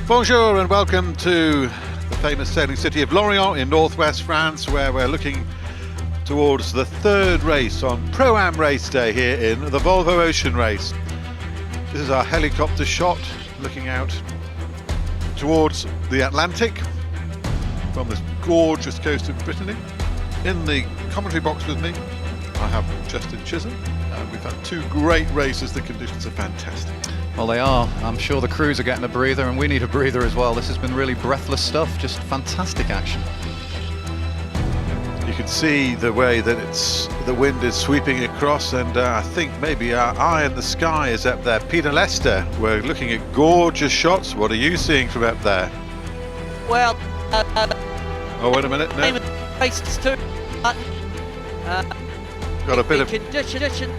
Bonjour and welcome to the famous sailing city of Lorient in northwest France, where we're looking towards the third race on Pro-Am race day here in the Volvo Ocean Race. This is our helicopter shot looking out towards the Atlantic from this gorgeous coast of Brittany. In the commentary box with me I have Justin Chisholm. We've had two great races, the conditions are fantastic. Well, they are. I'm sure the crews are getting a breather, and we need a breather as well. This has been really breathless stuff, just fantastic action. You can see the way that the wind is sweeping across, and I think maybe our eye in the sky is up there. Peter Lester, we're looking at gorgeous shots. What are you seeing from up there? Well, oh, wait a minute. No. Got a bit of condition.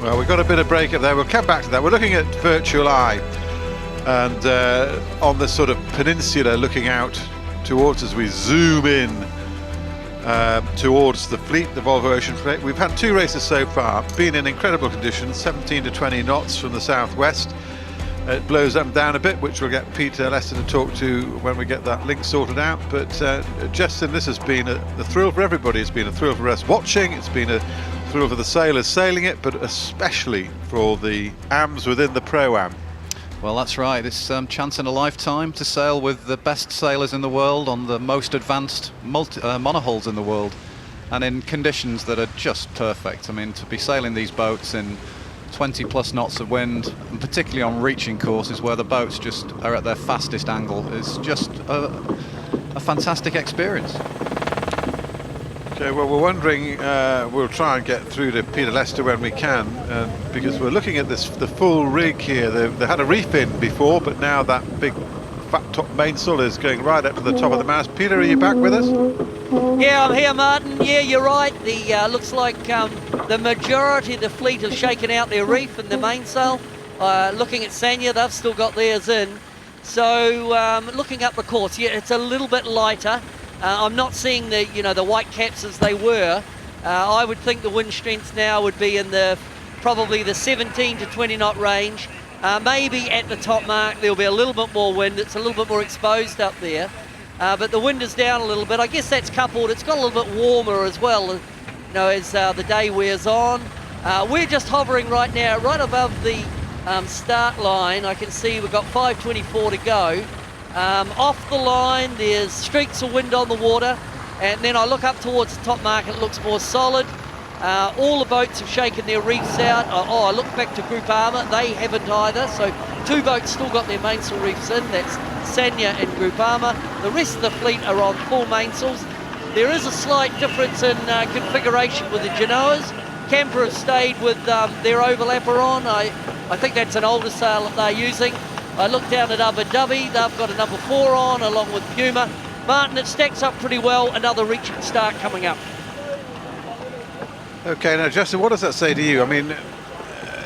Well, we've got a bit of break up there. We'll come back to that. We're looking at virtual eye, and on the sort of peninsula, looking out towards as we zoom in towards the fleet, the Volvo Ocean Fleet. We've had two races so far, been in incredible conditions, 17 to 20 knots from the southwest. It blows up and down a bit, which we'll get Peter Lester to talk to when we get that link sorted out. But Justin, this has been a thrill for everybody. It's been a thrill for us watching. It's been a thrill for the sailors sailing it, but especially for the AMs within the Pro-Am. Well, that's right. It's chance in a lifetime to sail with the best sailors in the world on the most advanced monohulls in the world, and in conditions that are just perfect. I mean, to be sailing these boats in 20 plus knots of wind, and particularly on reaching courses where the boats just are at their fastest angle, is just a fantastic experience. Okay, well, we're wondering, we'll try and get through to Peter Lester when we can, because we're looking at the full rig here. They had a reef in before, but now that big fat top mainsail is going right up to the top of the mast. Peter, are you back with us? Yeah, I'm here, Martin. Yeah, you're right. The looks like the majority of the fleet have shaken out their reef and the mainsail. Looking at Sanya, they've still got theirs in. So looking up the course, yeah, it's a little bit lighter. I'm not seeing the white caps as they were. I would think the wind strength now would be in probably the 17 to 20 knot range. Maybe at the top mark there'll be a little bit more wind. It's a little bit more exposed up there, but the wind is down a little bit. I guess that's coupled. It's got a little bit warmer as well, as the day wears on. We're just hovering right now, right above the start line. I can see we've got 5:24 to go. Off the line, there's streaks of wind on the water, and then I look up towards the top mark, it looks more solid. All the boats have shaken their reefs out. I look back to Group Armour, they haven't either, so two boats still got their mainsail reefs in. That's Sanya and Group Armour. The rest of the fleet are on full mainsails. There is a slight difference in configuration with the Genoas. Camper have stayed with their overlapper on. I think that's an older sail that they're using. I look down at Abu Dhabi, they've got a number 4 on along with Puma. Martin, it stacks up pretty well, another reaching start coming up. Okay, now Justin, what does that say to you? I mean,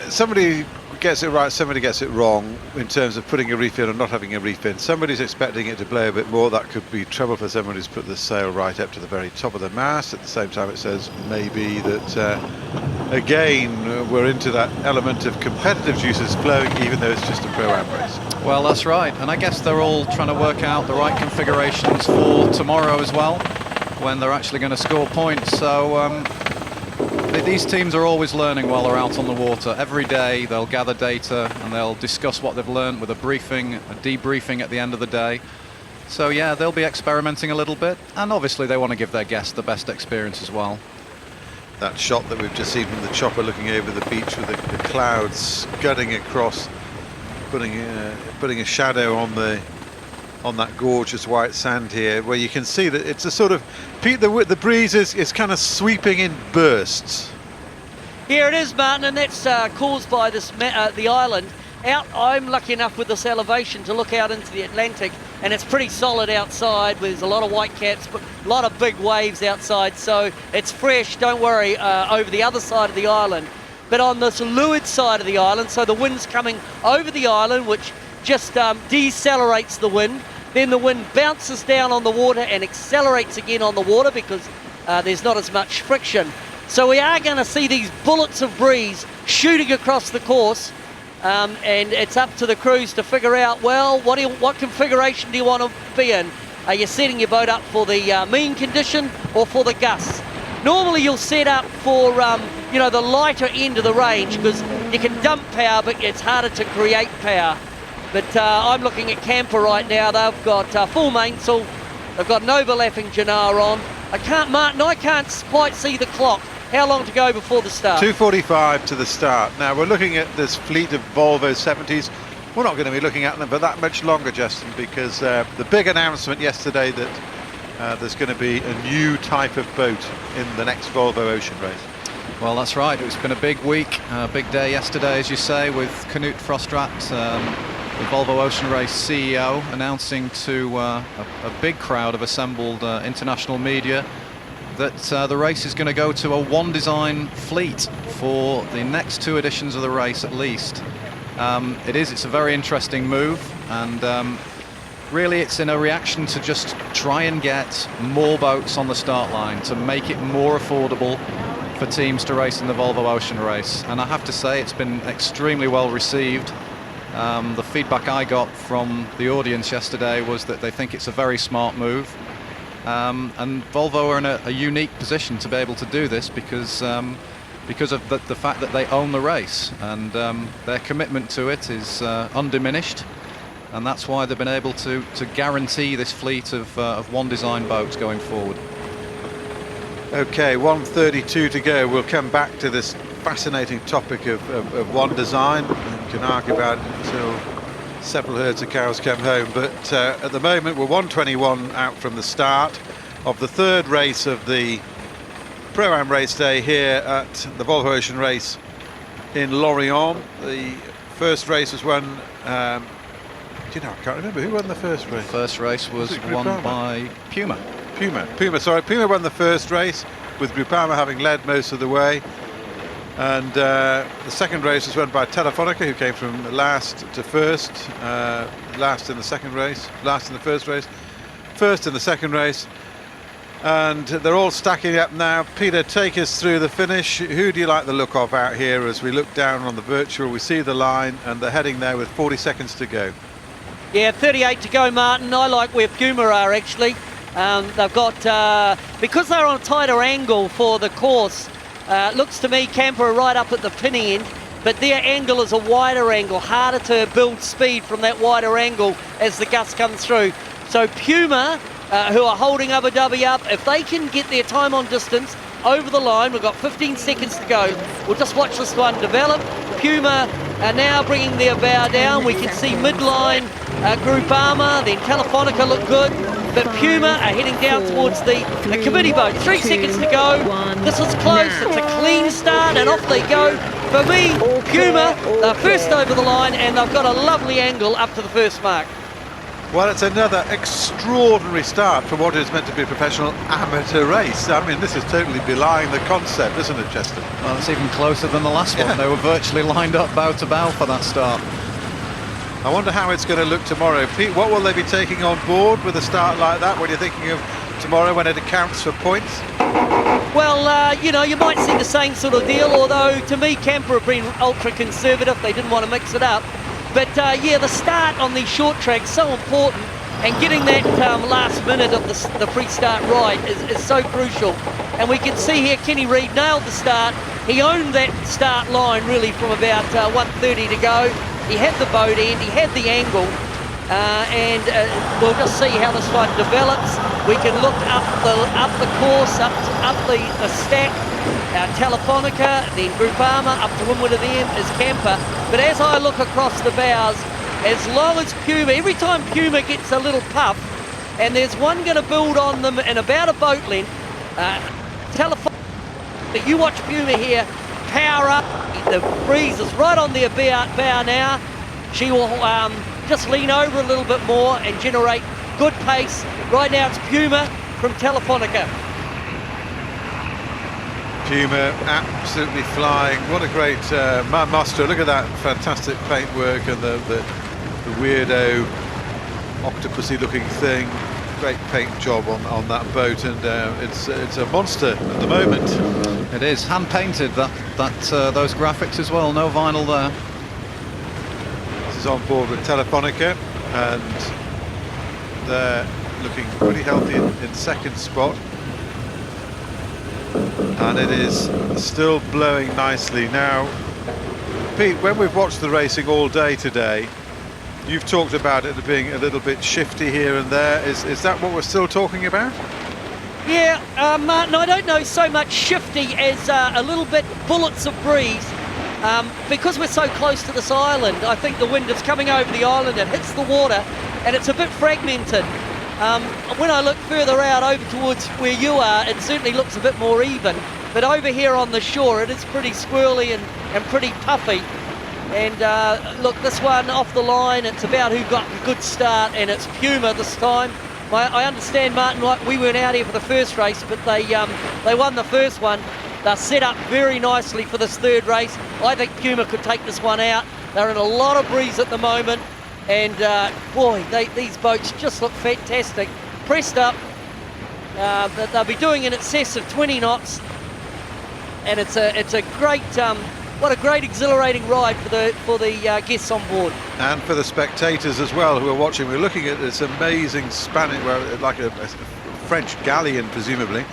somebody gets it right, somebody gets it wrong in terms of putting a reef in or not having a reef in. Somebody's expecting it to blow a bit more. That could be trouble for somebody who's put the sail right up to the very top of the mast. At the same time, it says maybe that, again, we're into that element of competitive juices flowing, even though it's just a Pro-Am race. Well, that's right, and I guess they're all trying to work out the right configurations for tomorrow as well, when they're actually going to score points. So these teams are always learning while they're out on the water. Every day they'll gather data and they'll discuss what they've learned with a briefing, a debriefing at the end of the day. So yeah, they'll be experimenting a little bit, and obviously they want to give their guests the best experience as well. That shot that we've just seen from the chopper looking over the beach with the clouds scudding across, putting a shadow on that gorgeous white sand here, where you can see that it's a sort of, the breeze is kind of sweeping in bursts. Here it is, Martin, and that's caused by this the island. I'm lucky enough with this elevation to look out into the Atlantic, and it's pretty solid outside. There's a lot of white caps, but a lot of big waves outside, so it's fresh, don't worry, over the other side of the island. But on this leeward side of the island, so the wind's coming over the island, which just decelerates the wind. Then the wind bounces down on the water and accelerates again on the water because there's not as much friction. So we are going to see these bullets of breeze shooting across the course. and it's up to the crews to figure out, well, what configuration do you want to be in? Are you setting your boat up for the mean condition or for the gusts? Normally you'll set up for the lighter end of the range, because you can dump power, but it's harder to create power. But I'm looking at Camper right now. They've got full mainsail. They've got an overlapping Jannar on. Martin, I can't quite see the clock. How long to go before the start? 2:45 to the start. Now we're looking at this fleet of Volvo 70s. We're not going to be looking at them for that much longer, Justin, because the big announcement yesterday that there's going to be a new type of boat in the next Volvo Ocean race. Well, that's right. It's been a big week, a big day yesterday, as you say, with Knut Frostrat, the Volvo Ocean Race CEO, announcing to a big crowd of assembled international media that the race is going to go to a one design fleet for the next 2 editions of the race at least. It's a very interesting move, and really it's in a reaction to just try and get more boats on the start line to make it more affordable for teams to race in the Volvo Ocean Race. And I have to say, it's been extremely well received. The feedback I got from the audience yesterday was that they think it's a very smart move, and Volvo are in a unique position to be able to do this because of the fact that they own the race, and their commitment to it is undiminished, and that's why they've been able to guarantee this fleet of one design boats going forward. Okay, 1:32 to go. We'll come back to this fascinating topic of one design. You can argue about it until several herds of cows come home, but at the moment we're 1:21 out from the start of the 3rd race of the Pro-Am race day here at the Volvo Ocean Race in Lorient. The first race was won, I can't remember who won the first race. The first race was won by Puma. Puma won the first race, with Groupama having led most of the way. And the second race was won by Telefonica, who came from last to first, last in the second race, last in the first race, first in the second race. And they're all stacking up now. Peter, take us through the finish. Who do you like the look of out here as we look down on the virtual? We see the line, and they're heading there with 40 seconds to go. Yeah, 38 to go, Martin. I like where Puma are, actually. They've got, because they're on a tighter angle for the course, looks to me Camper are right up at the pinning end, but their angle is a wider angle, harder to build speed from that wider angle as the gust comes through. So Puma, who are holding Abu Dhabi up, if they can get their time on distance over the line, we've got 15 seconds to go. We'll just watch this one develop. Puma are now bringing their bow down. We can see midline Groupama, then Telefonica look good, but Puma are heading down towards the committee boat. 3 seconds to go. This is close. It's a clean start, and off they go. For me, Puma, they're first over the line, and they've got a lovely angle up to the first mark. Well, it's another extraordinary start for what is meant to be a professional amateur race. I mean, this is totally belying the concept, isn't it, Justin? Well, it's even closer than the last one. They were virtually lined up bow to bow for that start. I wonder how it's going to look tomorrow. Pete, what will they be taking on board with a start like that? What are you thinking of tomorrow when it accounts for points? Well, you might see the same sort of deal, although to me Camper have been ultra conservative. They didn't want to mix it up. But the start on these short tracks so important, and getting that last minute of the pre-start right is so crucial. And we can see here Kenny Reid nailed the start. He owned that start line really from about 1:30 to go. He had the boat end, he had the angle, and we'll just see how this one develops. We can look up the course, up the stack. Telefonica, then Groupama, up to windward of them is Camper. But as I look across the bows, as long as Puma, every time Puma gets a little puff, and there's one going to build on them in about a boat length, Telefonica, you watch Puma here, power up, the breeze is right on their bow now. She will just lean over a little bit more and generate good pace. Right now it's Puma from Telefonica. Puma absolutely flying. What a great master. Look at that fantastic paintwork and the weirdo octopusy looking thing. Great paint job on that boat, and it's a monster at the moment. It is hand painted, those graphics as well, no vinyl there. is on board with Telefonica, and they're looking pretty healthy in second spot. And it is still blowing nicely. Now, Pete, when we've watched the racing all day today, you've talked about it being a little bit shifty here and there. Is that what we're still talking about? Yeah, Martin, I don't know so much shifty as a little bit bullets of breeze. Because we're so close to this island, I think the wind is coming over the island, it hits the water, and it's a bit fragmented. When I look further out over towards where you are, it certainly looks a bit more even. But over here on the shore, it is pretty squirrely and pretty puffy. And look, this one off the line, it's about who got a good start, and it's Puma this time. I understand, Martin, like we weren't out here for the first race, but they won the first one. They're set up very nicely for this third race. I think Puma could take this one out. They're in a lot of breeze at the moment, and boy, these boats just look fantastic. Pressed up, they'll be doing in excess of 20 knots, and it's a great, what a great exhilarating ride for the guests on board. And for the spectators as well who are watching. We're looking at this amazing Spanish, well, like a French galleon, presumably.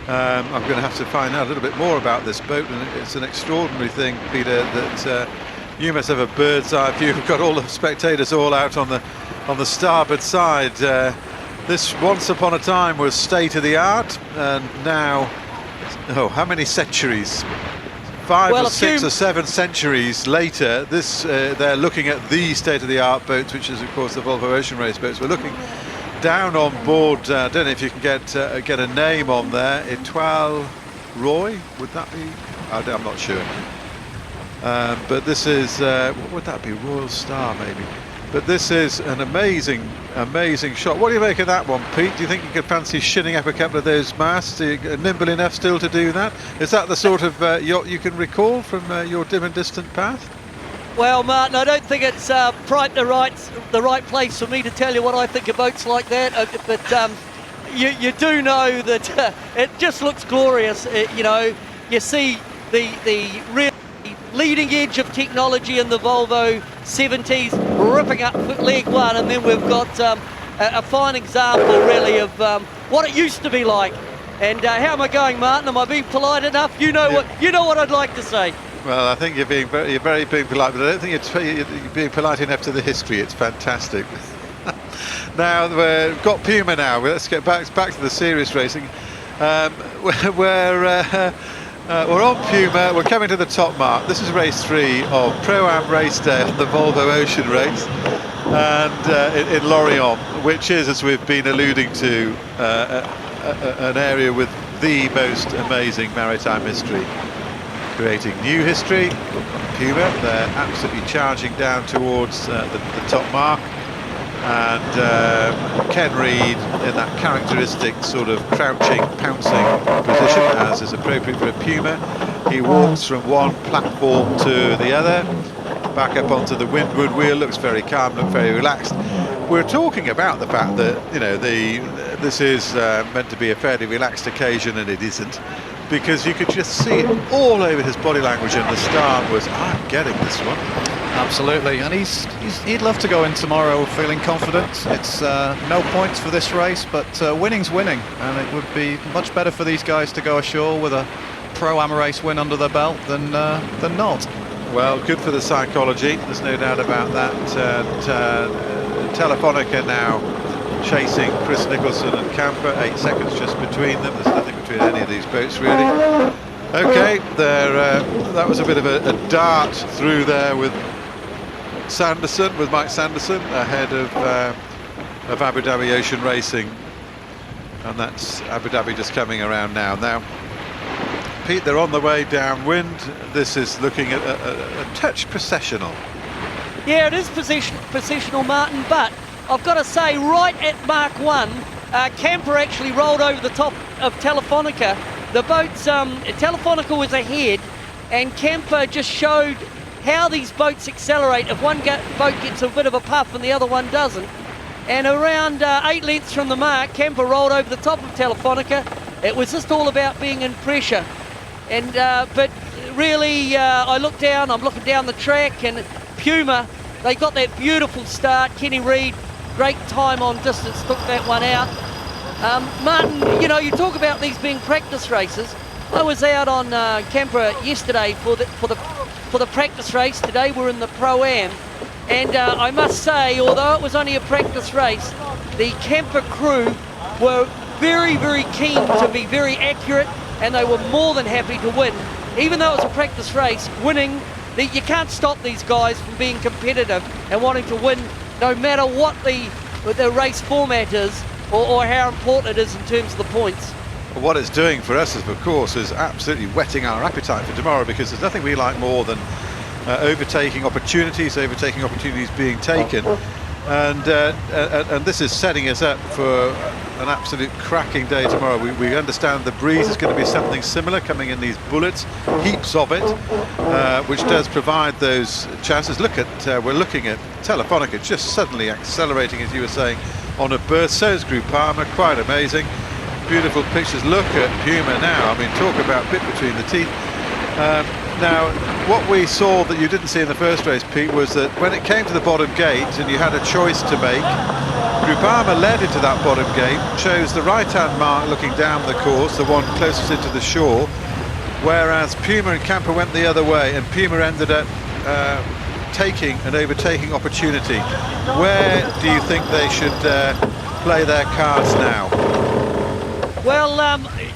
I'm going to have to find out a little bit more about this boat, and it's an extraordinary thing, Peter, that you must have a bird's eye view. You've got all the spectators all out on the starboard side. This once upon a time was state of the art, and now, how many centuries? 5 or 6 or 7 centuries later, this they're looking at the state-of-the-art boats, which is of course the Volvo Ocean Race boats. We're looking down on board. I don't know if you can get a name on there. Etoile Roy, would that be? I'm not sure. But this is what would that be? Royal Star, maybe. But this is an amazing shot. What do you make of that one, Pete? Do you think you could fancy shinning up a couple of those masts? Are you nimble enough still to do that? Is that the sort of yacht you can recall from your dim and distant past? Well, Martin, I don't think it's the right place for me to tell you what I think of boats like that. But you do know that it just looks glorious. You know, you see the real leading edge of technology in the Volvo 70s ripping up leg one, and then we've got a fine example really of what it used to be like. And how am I going, Martin? Am I being polite enough? You know what I'd like to say. Well, I think you're very being polite, but I don't think you're being polite enough to the history. It's fantastic. Now we've got Puma. Now let's get back to the serious racing. We're on Puma, we're coming to the top mark. This is race 3 of Pro-Am race day on the Volvo Ocean Race, and in Lorient, which is, as we've been alluding to, an area with the most amazing maritime history. Creating new history, Puma, they're absolutely charging down towards the top mark. And Ken Reid in that characteristic sort of crouching, pouncing position, as is appropriate for a Puma. He walks from one platform to the other, back up onto the windward wheel, looks very calm, looks very relaxed. We're talking about the fact that, you know, this is meant to be a fairly relaxed occasion, and it isn't, because you could just see it all over his body language, and the start was, I'm getting this one. Absolutely, and he'd love to go in tomorrow feeling confident. It's no points for this race, but winning's winning, and it would be much better for these guys to go ashore with a Pro-Am race win under their belt than not. Well, good for the psychology, there's no doubt about that. Telefonica now chasing Chris Nicholson and Camper, 8 seconds just between them. There's nothing between any of these boats really. Okay, that was a bit of a dart through there with Mike Sanderson, ahead of Abu Dhabi Ocean Racing, and that's Abu Dhabi just coming around now. Now, Pete, they're on the way downwind. This is looking at a touch processional. Yeah, it is processional, Martin, but I've got to say, right at Mark 1, Camper actually rolled over the top of Telefonica. The boats, Telefonica was ahead, and Camper just showed how these boats accelerate if one boat gets a bit of a puff and the other one doesn't. And around 8 lengths from the mark, Camper rolled over the top of Telefonica. It was just all about being in pressure. And but really, I'm looking down the track, and Puma they got that beautiful start. Kenny Reid, great time on distance, took that one out. Martin, you know, you talk about these being practice races. I was out on Canberra yesterday for the practice race. Today we're in the Pro-Am, and I must say, although it was only a practice race, the camper crew were very, very keen to be very accurate, and they were more than happy to win. Even though it was a practice race, winning, you can't stop these guys from being competitive and wanting to win, no matter what the race format is or how important it is in terms of the points. Well, what it's doing for us, of course, is absolutely whetting our appetite for tomorrow, because there's nothing we like more than overtaking opportunities being taken. And this is setting us up for an absolute cracking day tomorrow. We understand the breeze is going to be something similar, coming in these bullets, heaps of it, which does provide those chances. Look at, we're looking at Telefonica just suddenly accelerating, as you were saying, on a burst. So is Groupama, quite amazing. Beautiful pictures. Look at Puma now. I mean, talk about bit between the teeth. Now, what we saw that you didn't see in the first race, Pete, was that when it came to the bottom gate and you had a choice to make, Groupama led into that bottom gate, chose the right-hand mark looking down the course, the one closest into the shore, whereas Puma and Camper went the other way, and Puma ended up taking and overtaking opportunity. Where do you think they should play their cards now? Well,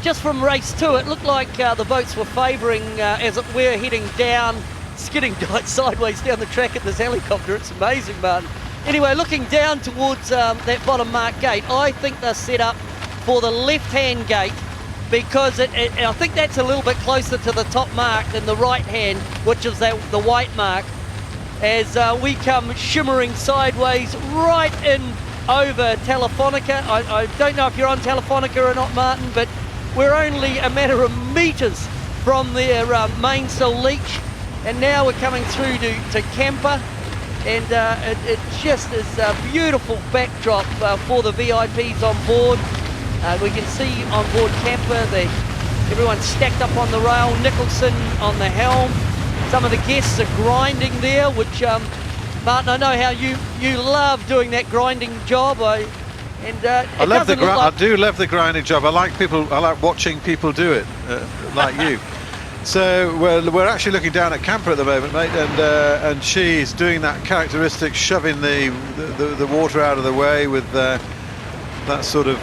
just from race 2, it looked like the boats were favouring as it were heading down, skidding sideways down the track at this helicopter. It's amazing, Martin. Anyway, looking down towards that bottom mark gate, I think they're set up for the left-hand gate, because I think that's a little bit closer to the top mark than the right-hand, which is the white mark, as we come shimmering sideways right in over Telefonica. I don't know if you're on Telefonica or not, Martin, but we're only a matter of metres from their mainsail leach, and now we're coming through to Camper, and it just is a beautiful backdrop for the VIPs on board. We can see on board Camper, everyone's stacked up on the rail, Nicholson on the helm. Some of the guests are grinding there, which Martin, I know how you love doing that grinding job. I do love the grinding job. I like watching people do it, like you. So we're actually looking down at Camper at the moment, mate, and she's doing that characteristic shoving the water out of the way with that sort of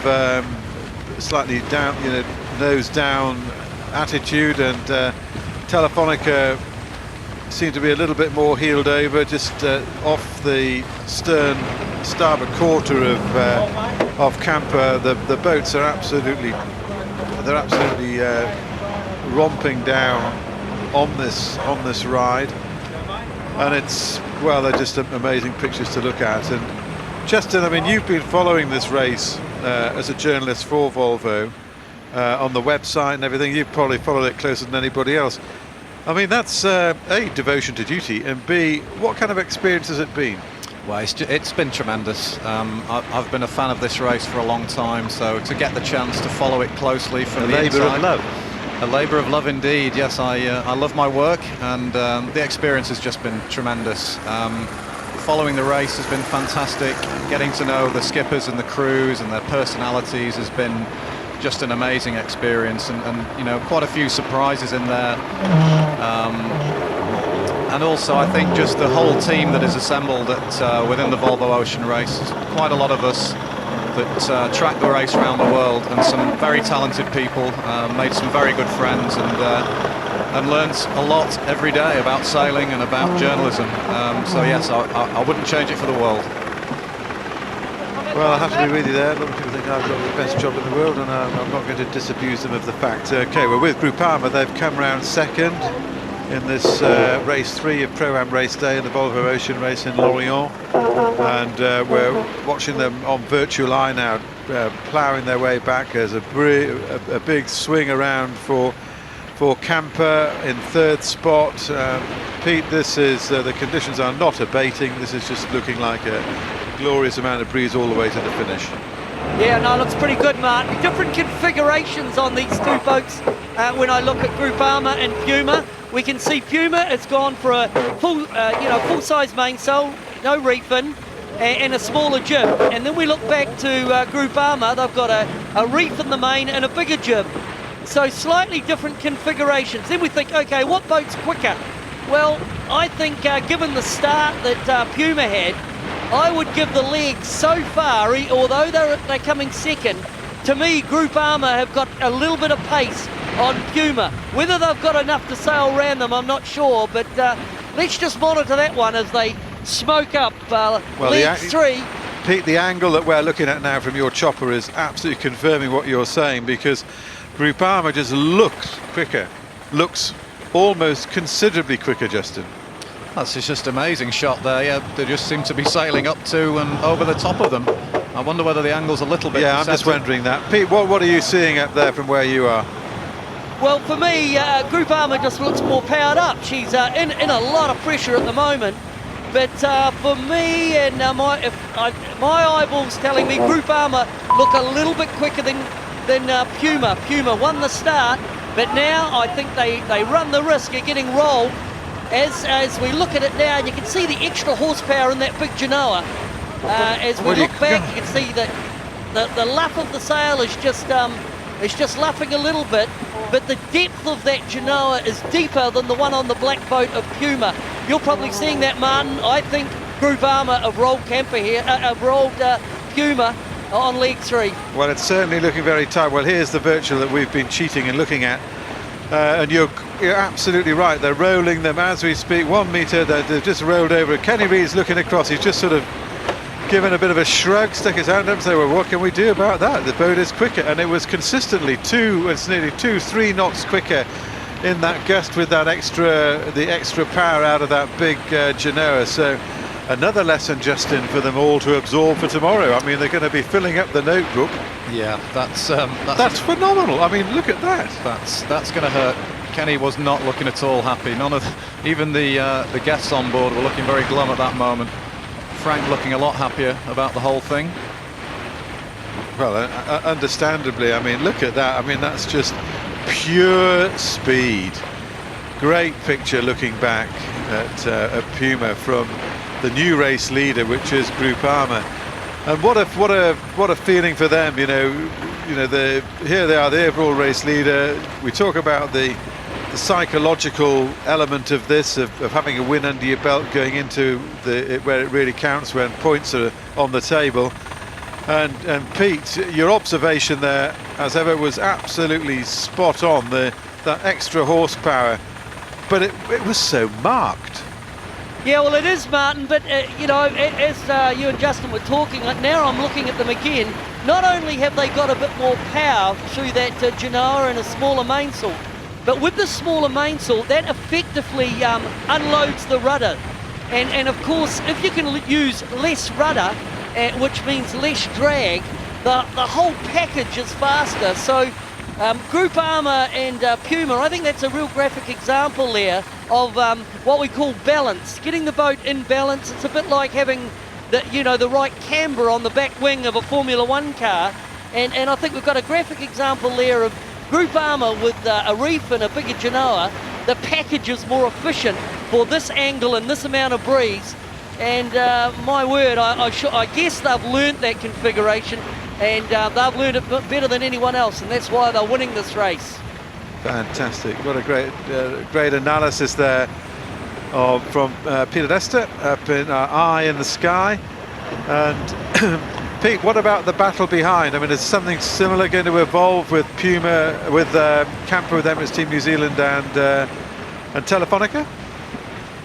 slightly down, nose down attitude, and Telefonica seem to be a little bit more heeled over, just off the stern starboard quarter of Camper. The boats are absolutely romping down on this ride, and they're just amazing pictures to look at. And Justin, I mean, you've been following this race as a journalist for Volvo on the website and everything. You've probably followed it closer than anybody else. I mean, that's A, devotion to duty, and B, what kind of experience has it been? Well, it's been tremendous. I've been a fan of this race for a long time, so to get the chance to follow it closely from the inside. A labour of love. A labour of love indeed, yes. I love my work, and the experience has just been tremendous. Following the race has been fantastic. Getting to know the skippers and the crews and their personalities has been just an amazing experience, and quite a few surprises in there, and also I think just the whole team that is assembled within the Volvo Ocean Race. Quite a lot of us that track the race around the world, and some very talented people, made some very good friends, and learned a lot every day about sailing and about journalism. So yes, I wouldn't change it for the world. Well, I have to be with you there. A lot of people think I've got the best job in the world, and I'm not going to disabuse them of the fact. Okay, we're with Groupama. They've come round second in this race 3 of Pro-Am race day in the Volvo Ocean Race in Lorient, and we're watching them on virtual eye now, ploughing their way back. There's a big swing around for Camper in 3rd spot. Pete, this is the conditions are not abating. This is just looking like a glorious amount of breeze all the way to the finish. Yeah, no, it looks pretty good, Mark. Different configurations on these two boats. When I look at Groupama and Puma, we can see Puma has gone for a full-size mainsail, no reefing, and a smaller jib. And then we look back to Groupama. They've got a reef in the main and a bigger jib. So slightly different configurations. Then we think, okay, what boat's quicker? Well, I think given the start that Puma had, I would give the legs so far, although they're coming second. To me, Groupama have got a little bit of pace on Puma. Whether they've got enough to sail around them, I'm not sure, but let's just monitor that one as they smoke up legs 3. Pete, the angle that we're looking at now from your chopper is absolutely confirming what you're saying, because Groupama just looks quicker, looks almost considerably quicker, Justin. That's just amazing shot there. Yeah, they just seem to be sailing up to and over the top of them. I wonder whether the angle's a little bit I'm just wondering that. Pete, what are you seeing up there from where you are? Well, for me, Groupama just looks more powered up. She's in a lot of pressure at the moment. But for me, and my eyeballs telling me, Groupama look a little bit quicker than Puma. Puma won the start, but now I think they run the risk of getting rolled. As we look at it now, you can see the extra horsepower in that big Genoa. As we look back, you can see that the luff of the sail is just luffing a little bit, but the depth of that Genoa is deeper than the one on the black boat of Puma. You're probably seeing that, Martin. I think Groupama have rolled Puma on leg 3. Well, it's certainly looking very tight. Well, here's the virtual that we've been cheating and looking at. And you're absolutely right. They're rolling them as we speak. 1 metre, they've just rolled over. Kenny Reid's looking across. He's just sort of given a bit of a shrug, stuck his hand up and say, well, what can we do about that? The boat is quicker. And it was consistently nearly 2-3 knots quicker in that gust with that the extra power out of that big Genoa. So another lesson, Justin, for them all to absorb for tomorrow. I mean, they're going to be filling up the notebook. Yeah, that's phenomenal. I mean, look at that. That's going to hurt. Kenny was not looking at all happy. Even the guests on board were looking very glum at that moment. Frank looking a lot happier about the whole thing. Well, understandably. I mean, look at that. I mean, that's just pure speed. Great picture looking back at Puma from the new race leader, which is Groupama. And what a feeling for them. You know, here they are, the overall race leader. We talk about the psychological element of this, of having a win under your belt going into where it really counts, when points are on the table. And Pete, your observation there, as ever, was absolutely spot on. That extra horsepower, but it was so marked. Yeah, well, it is, Martin, but as you and Justin were talking, now I'm looking at them again. Not only have they got a bit more power through that Genoa and a smaller mainsail, but with the smaller mainsail, that effectively unloads the rudder. And of course, if you can use less rudder, which means less drag, the whole package is faster. So Groupama and Puma, I think that's a real graphic example there of what we call balance, getting the boat in balance. It's a bit like having the right camber on the back wing of a Formula One car, and I think we've got a graphic example there of Groupama with a reef and a bigger Genoa. The package is more efficient for this angle and this amount of breeze, and my word, I guess they've learnt that configuration, and they've learned it better than anyone else, and that's why they're winning this race. Fantastic. What a great analysis there from Peter Lester up in Eye in the Sky. And Pete, what about the battle behind? I mean, is something similar going to evolve with Puma, with Camper, with Emirates Team New Zealand and Telefonica?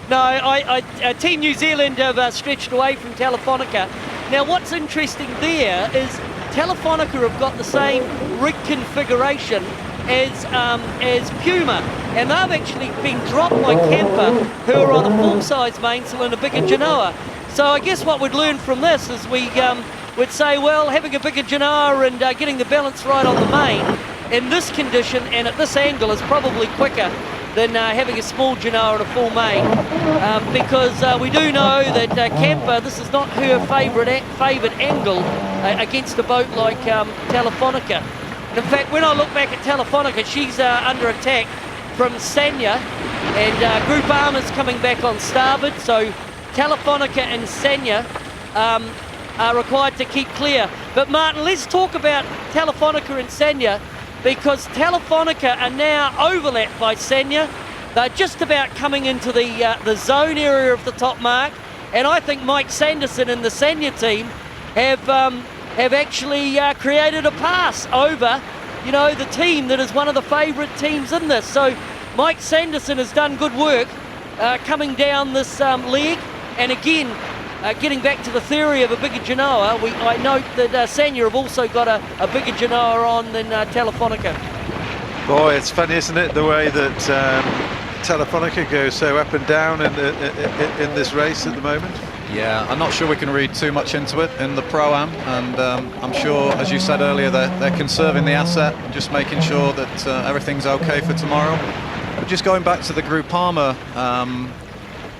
No, Team New Zealand have stretched away from Telefonica. Now, what's interesting there is Telefonica have got the same rig configuration as Puma, and they've actually been dropped by Camper, who are on a full-size mainsail and a bigger Genoa. So I guess what we'd learn from this is we'd say, well, having a bigger Genoa and getting the balance right on the main in this condition and at this angle is probably quicker than having a small Genoa and a full main, because we do know that Camper, this is not her favoured angle against a boat like Telefonica. In fact, when I look back at Telefonica, she's under attack from Sanya, and Groupama's coming back on starboard, so Telefonica and Senya are required to keep clear. But Martin, let's talk about Telefonica and Senya, because Telefonica are now overlapped by Senya. They're just about coming into the zone area of the top mark, and I think Mike Sanderson and the Senya team have actually created a pass over, you know, the team that is one of the favourite teams in this. So Mike Sanderson has done good work coming down this leg, and again, getting back to the theory of a bigger Genoa, I note that Senya have also got a bigger Genoa on than Telefonica. Boy, it's funny, isn't it, the way that Telefonica goes so up and down in this race at the moment. Yeah, I'm not sure we can read too much into it in the Pro-Am, and I'm sure, as you said earlier, they're conserving the asset, just making sure that everything's okay for tomorrow. But just going back to the Groupama,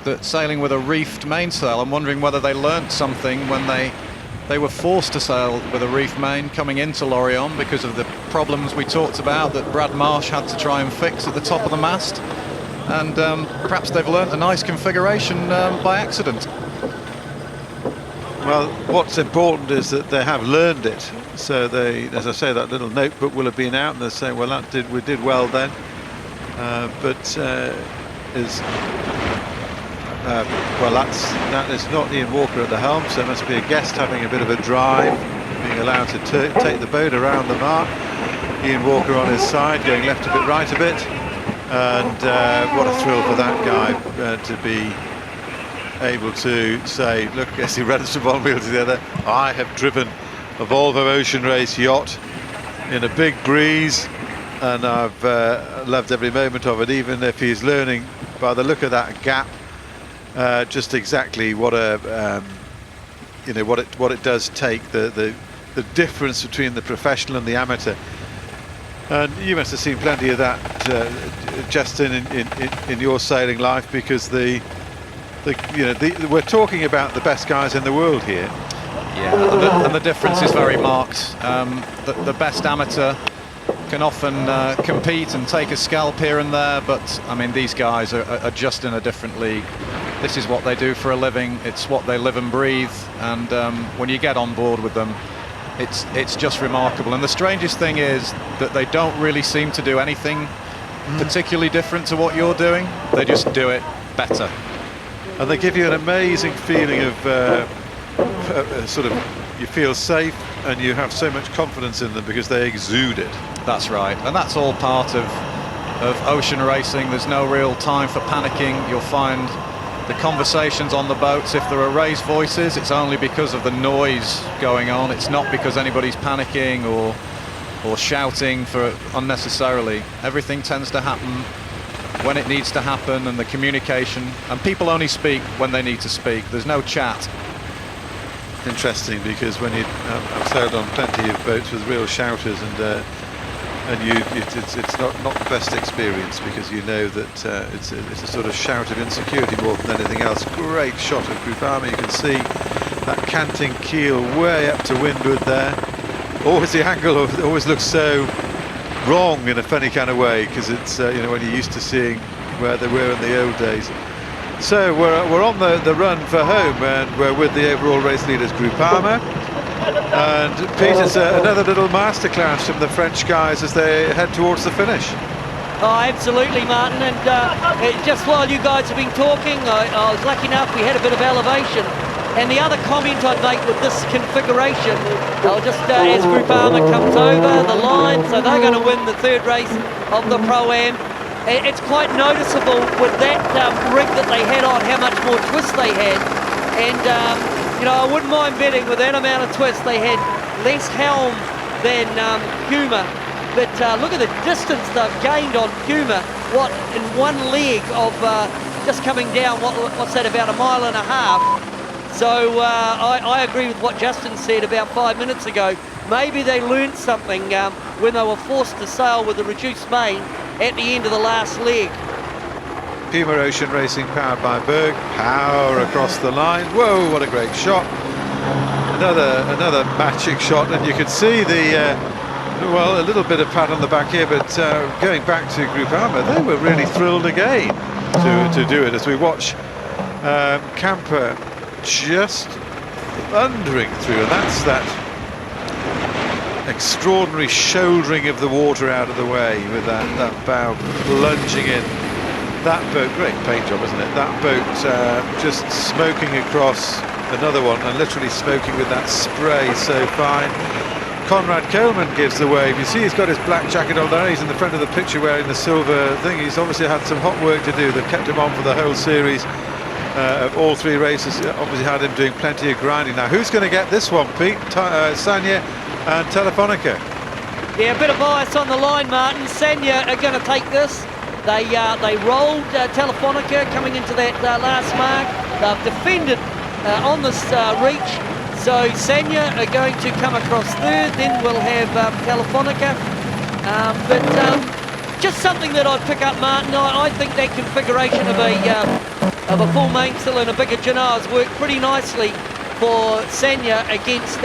that sailing with a reefed mainsail, I'm wondering whether they learnt something when they were forced to sail with a reefed main coming into Lorient because of the problems we talked about that Brad Marsh had to try and fix at the top of the mast. And perhaps they've learnt a nice configuration by accident. Well, what's important is that they have learned it. So they, as I say, that little notebook will have been out, and they're saying, well, we did well then. Well, that is not Ian Walker at the helm, so it must be a guest having a bit of a drive, being allowed to take the boat around the mark. Ian Walker on his side, going left a bit, right a bit, and what a thrill for that guy to be able to say, look, as he runs from one wheel to the other, I have driven a Volvo Ocean Race yacht in a big breeze, and I've loved every moment of it, even if he's learning by the look of that gap just exactly what a what it does take, the difference between the professional and the amateur. And you must have seen plenty of that, Justin, in your sailing life, because we're talking about the best guys in the world here. Yeah, and the difference is very marked. The best amateur can often compete and take a scalp here and there, but I mean, these guys are just in a different league. This is what they do for a living. It's what they live and breathe, and when you get on board with them, it's just remarkable. And the strangest thing is that they don't really seem to do anything particularly different to what you're doing. They just do it better. And they give you an amazing feeling of sort of, you feel safe and you have so much confidence in them because they exude it. That's right, and that's all part of ocean racing. There's no real time for panicking. You'll find the conversations on the boats, if there are raised voices, it's only because of the noise going on. It's not because anybody's panicking or shouting for unnecessarily. Everything tends to happen when it needs to happen, and the communication, and people only speak when they need to speak. There's no chat. Interesting, because when I've sailed on plenty of boats with real shouters, and it's not the best experience, because you know that it's a sort of shout of insecurity more than anything else. Great shot of Groupama. You can see that canting keel way up to windward there. Always the angle always looks so wrong in a funny kind of way, because it's when you're used to seeing where they were in the old days. So we're on the run for home, and we're with the overall race leaders, Groupama. And Peter's another little masterclass from the French guys as they head towards the finish. Oh, absolutely, Martin. And just while you guys have been talking, I was lucky enough, we had a bit of elevation. And the other comment I'd make with this configuration, I'll just, as Groupama comes over the line, so they're going to win the third race of the Pro-Am. It's quite noticeable with that rig that they had on, how much more twist they had. And I wouldn't mind betting with that amount of twist they had less helm than Puma. But look at the distance they've gained on Puma. What, in one leg of just coming down, what's that, about a mile and a half. So I agree with what Justin said about 5 minutes ago. Maybe they learned something when they were forced to sail with a reduced main at the end of the last leg. Puma Ocean Racing, powered by Berg, power across the line. Whoa, what a great shot. Another magic shot, and you could see a little bit of pat on the back here, but going back to Groupama, they were really thrilled again to do it, as we watch Camper just thundering through, and that's that extraordinary shouldering of the water out of the way with that bow plunging in. That boat, great paint job, isn't it? That boat just smoking across another one and literally smoking with that spray so fine. Conrad Coleman gives the wave. You see he's got his black jacket on there, he's in the front of the picture wearing the silver thing. He's obviously had some hot work to do. They've kept him on for the whole series of all 3 races. Obviously had him doing plenty of grinding. Now who's going to get this one, Pete? Sanya and Telefonica. Yeah, a bit of bias on the line, Martin. Sanya are going to take this. They rolled Telefonica coming into that last mark. They've defended on this reach. So Sanya are going to come across third. Then we'll have Telefonica. But just something that I'd pick up, Martin. I think that configuration of a full mainsail and a bigger Jannar has worked pretty nicely for Sanya against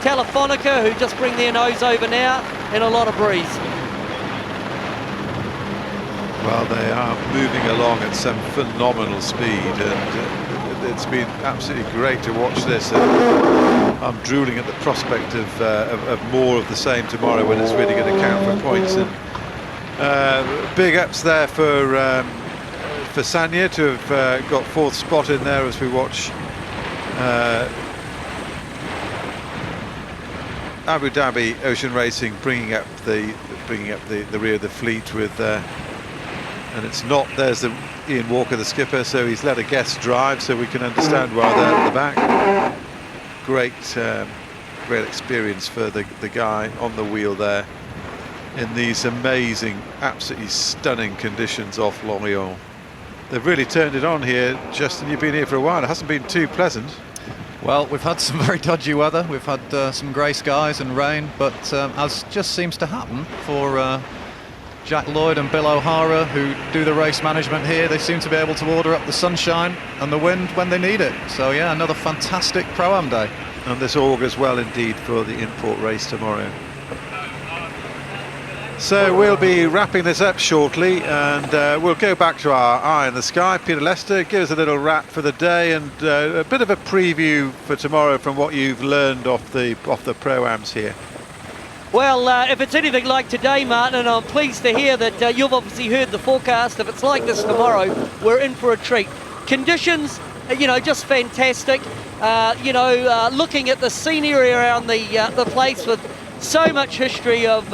Telefonica, who just bring their nose over now in a lot of breeze. Well, they are moving along at some phenomenal speed, and it's been absolutely great to watch this. I'm drooling at the prospect of more of the same tomorrow, when it's really going to count for points. And big ups there for Sanya to have got 4th spot in there as we watch Abu Dhabi Ocean Racing bringing up the rear of the fleet with. And it's not, there's the Ian Walker, the skipper, so he's let a guest drive, so we can understand why they're at the back. Great experience for the guy on the wheel there in these amazing, absolutely stunning conditions off Lorient. They've really turned it on here. Justin, you've been here for a while. It hasn't been too pleasant. Well, we've had some very dodgy weather. We've had some grey skies and rain, but as just seems to happen for Jack Lloyd and Bill O'Hara, who do the race management here, they seem to be able to order up the sunshine and the wind when they need it. So yeah, another fantastic Pro-Am day. And this augurs well indeed for the import race tomorrow. So we'll be wrapping this up shortly, and we'll go back to our eye in the sky. Peter Lester, give us a little wrap for the day and a bit of a preview for tomorrow from what you've learned off the Pro-Ams here. Well, if it's anything like today, Martin, and I'm pleased to hear that you've obviously heard the forecast, if it's like this tomorrow, we're in for a treat. Conditions, just fantastic. Looking at the scenery around the place with so much history of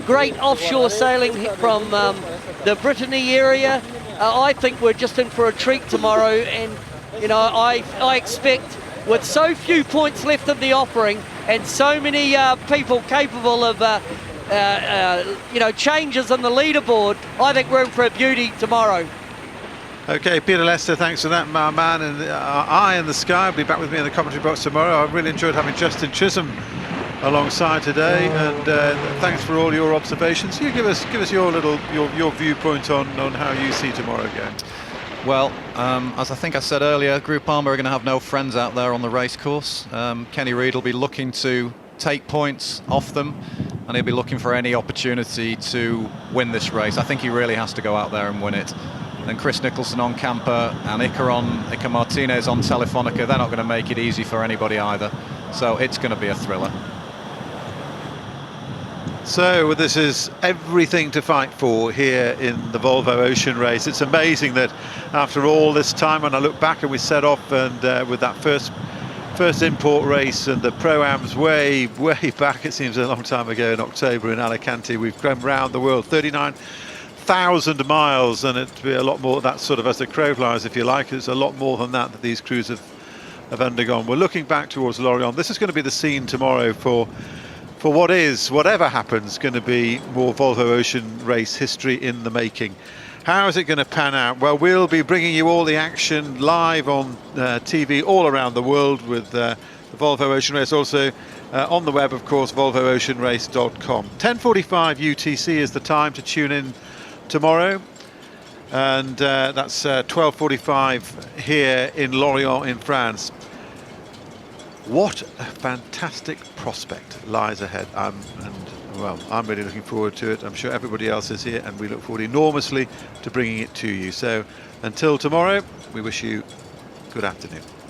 great offshore sailing from the Brittany area, I think we're just in for a treat tomorrow. And, I expect, with so few points left in the offering, and so many people capable of, changes on the leaderboard, I think we're in for a beauty tomorrow. Okay, Peter Lester, thanks for that, my man. And Eye in the Sky will be back with me in the commentary box tomorrow. I've really enjoyed having Justin Chisholm alongside today, and thanks for all your observations. You give us your viewpoint on how you see tomorrow going. Well, as I think I said earlier, Groupama are going to have no friends out there on the race course. Kenny Reid will be looking to take points off them, and he'll be looking for any opportunity to win this race. I think he really has to go out there and win it. And Chris Nicholson on Camper and Iker Martinez on Telefonica, they're not going to make it easy for anybody either. So it's going to be a thriller. So this is everything to fight for here in the Volvo Ocean Race. It's amazing that after all this time, when I look back and we set off and with that first import race and the Pro-Ams way back, it seems a long time ago, in October in Alicante, we've come round the world 39,000 miles, and it'd be a lot more, that's sort of as the crow flies, if you like. It's a lot more than that these crews have undergone. We're looking back towards Lorient. This is going to be the scene tomorrow for what is, whatever happens, going to be more Volvo Ocean Race history in the making. How is it going to pan out? Well, we'll be bringing you all the action live on TV all around the world with the Volvo Ocean Race, also on the web, of course, volvooceanrace.com. 10:45 UTC is the time to tune in tomorrow, and that's 12:45 here in Lorient in France. What a fantastic prospect lies ahead, I'm really looking forward to it. I'm sure everybody else is here, and we look forward enormously to bringing it to you. So until tomorrow, we wish you Good afternoon.